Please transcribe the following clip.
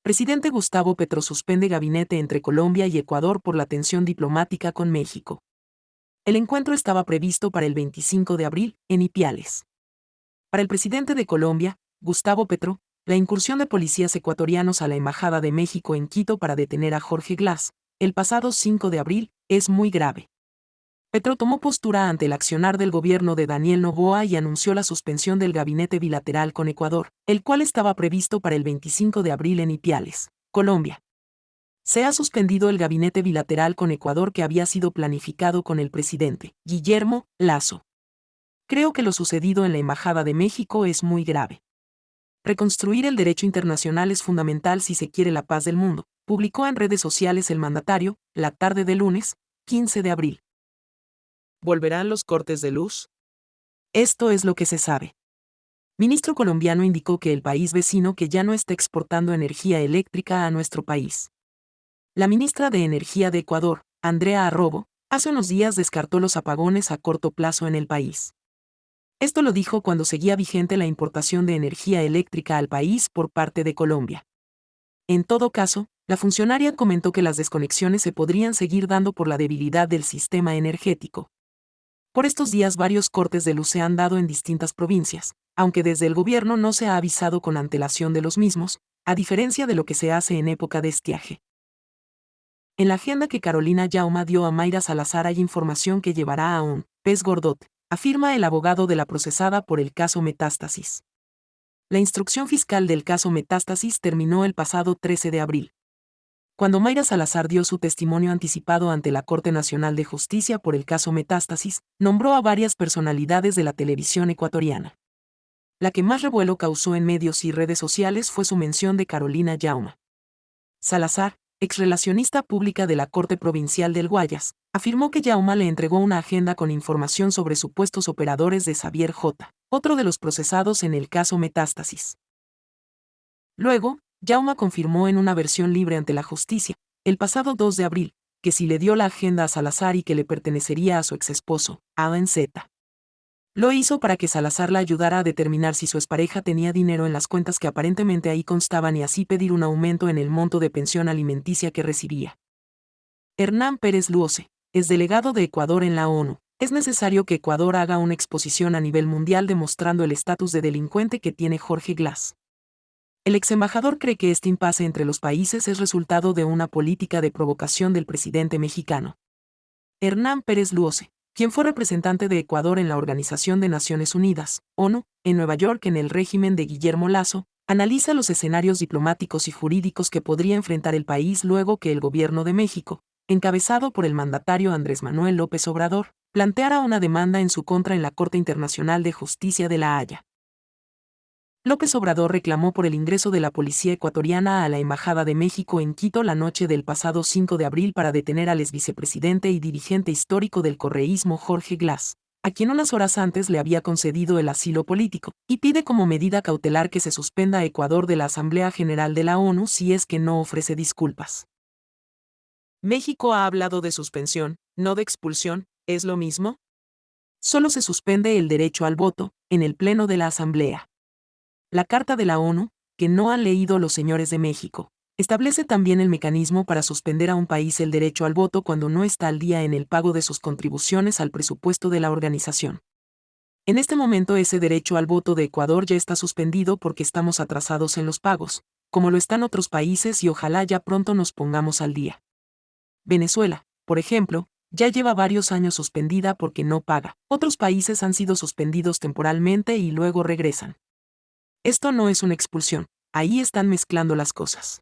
Presidente Gustavo Petro suspende gabinete entre Colombia y Ecuador por la tensión diplomática con México. El encuentro estaba previsto para el 25 de abril, en Ipiales. Para el presidente de Colombia, Gustavo Petro, la incursión de policías ecuatorianos a la Embajada de México en Quito para detener a Jorge Glass, el pasado 5 de abril, es muy grave. Petro tomó postura ante el accionar del gobierno de Daniel Noboa y anunció la suspensión del gabinete bilateral con Ecuador, el cual estaba previsto para el 25 de abril en Ipiales, Colombia. Se ha suspendido el gabinete bilateral con Ecuador que había sido planificado con el presidente Guillermo Lasso. Creo que lo sucedido en la Embajada de México es muy grave. Reconstruir el derecho internacional es fundamental si se quiere la paz del mundo, publicó en redes sociales el mandatario, la tarde de lunes, 15 de abril. ¿Volverán los cortes de luz? Esto es lo que se sabe. Ministro colombiano indicó que el país vecino que ya no está exportando energía eléctrica a nuestro país. La ministra de Energía de Ecuador, Andrea Arrobo, hace unos días descartó los apagones a corto plazo en el país. Esto lo dijo cuando seguía vigente la importación de energía eléctrica al país por parte de Colombia. En todo caso, la funcionaria comentó que las desconexiones se podrían seguir dando por la debilidad del sistema energético. Por estos días varios cortes de luz se han dado en distintas provincias, aunque desde el gobierno no se ha avisado con antelación de los mismos, a diferencia de lo que se hace en época de estiaje. En la agenda que Carolina Yauma dio a Mayra Salazar hay información que llevará a un pez gordote, afirma el abogado de la procesada por el caso Metástasis. La instrucción fiscal del caso Metástasis terminó el pasado 13 de abril. Cuando Mayra Salazar dio su testimonio anticipado ante la Corte Nacional de Justicia por el caso Metástasis, nombró a varias personalidades de la televisión ecuatoriana. La que más revuelo causó en medios y redes sociales fue su mención de Carolina Yauma. Salazar, exrelacionista pública de la Corte Provincial del Guayas, afirmó que Yauma le entregó una agenda con información sobre supuestos operadores de Xavier J., otro de los procesados en el caso Metástasis. Luego, Yauma confirmó en una versión libre ante la justicia, el pasado 2 de abril, que sí le dio la agenda a Salazar y que le pertenecería a su exesposo, Alan Z. Lo hizo para que Salazar la ayudara a determinar si su expareja tenía dinero en las cuentas que aparentemente ahí constaban y así pedir un aumento en el monto de pensión alimenticia que recibía. Hernán Pérez Luose, es delegado de Ecuador en la ONU. Es necesario que Ecuador haga una exposición a nivel mundial demostrando el estatus de delincuente que tiene Jorge Glass. El ex embajador cree que este impasse entre los países es resultado de una política de provocación del presidente mexicano. Hernán Pérez Luose, quien fue representante de Ecuador en la Organización de Naciones Unidas, ONU, en Nueva York en el régimen de Guillermo Lasso, analiza los escenarios diplomáticos y jurídicos que podría enfrentar el país luego que el gobierno de México, encabezado por el mandatario Andrés Manuel López Obrador, planteara una demanda en su contra en la Corte Internacional de Justicia de La Haya. López Obrador reclamó por el ingreso de la policía ecuatoriana a la Embajada de México en Quito la noche del pasado 5 de abril para detener al exvicepresidente y dirigente histórico del correísmo Jorge Glass, a quien unas horas antes le había concedido el asilo político, y pide como medida cautelar que se suspenda a Ecuador de la Asamblea General de la ONU si es que no ofrece disculpas. México ha hablado de suspensión, no de expulsión, ¿es lo mismo? Solo se suspende el derecho al voto, en el Pleno de la Asamblea. La Carta de la ONU, que no han leído los señores de México, establece también el mecanismo para suspender a un país el derecho al voto cuando no está al día en el pago de sus contribuciones al presupuesto de la organización. En este momento ese derecho al voto de Ecuador ya está suspendido porque estamos atrasados en los pagos, como lo están otros países y ojalá ya pronto nos pongamos al día. Venezuela, por ejemplo, ya lleva varios años suspendida porque no paga. Otros países han sido suspendidos temporalmente y luego regresan. Esto no es una expulsión, ahí están mezclando las cosas.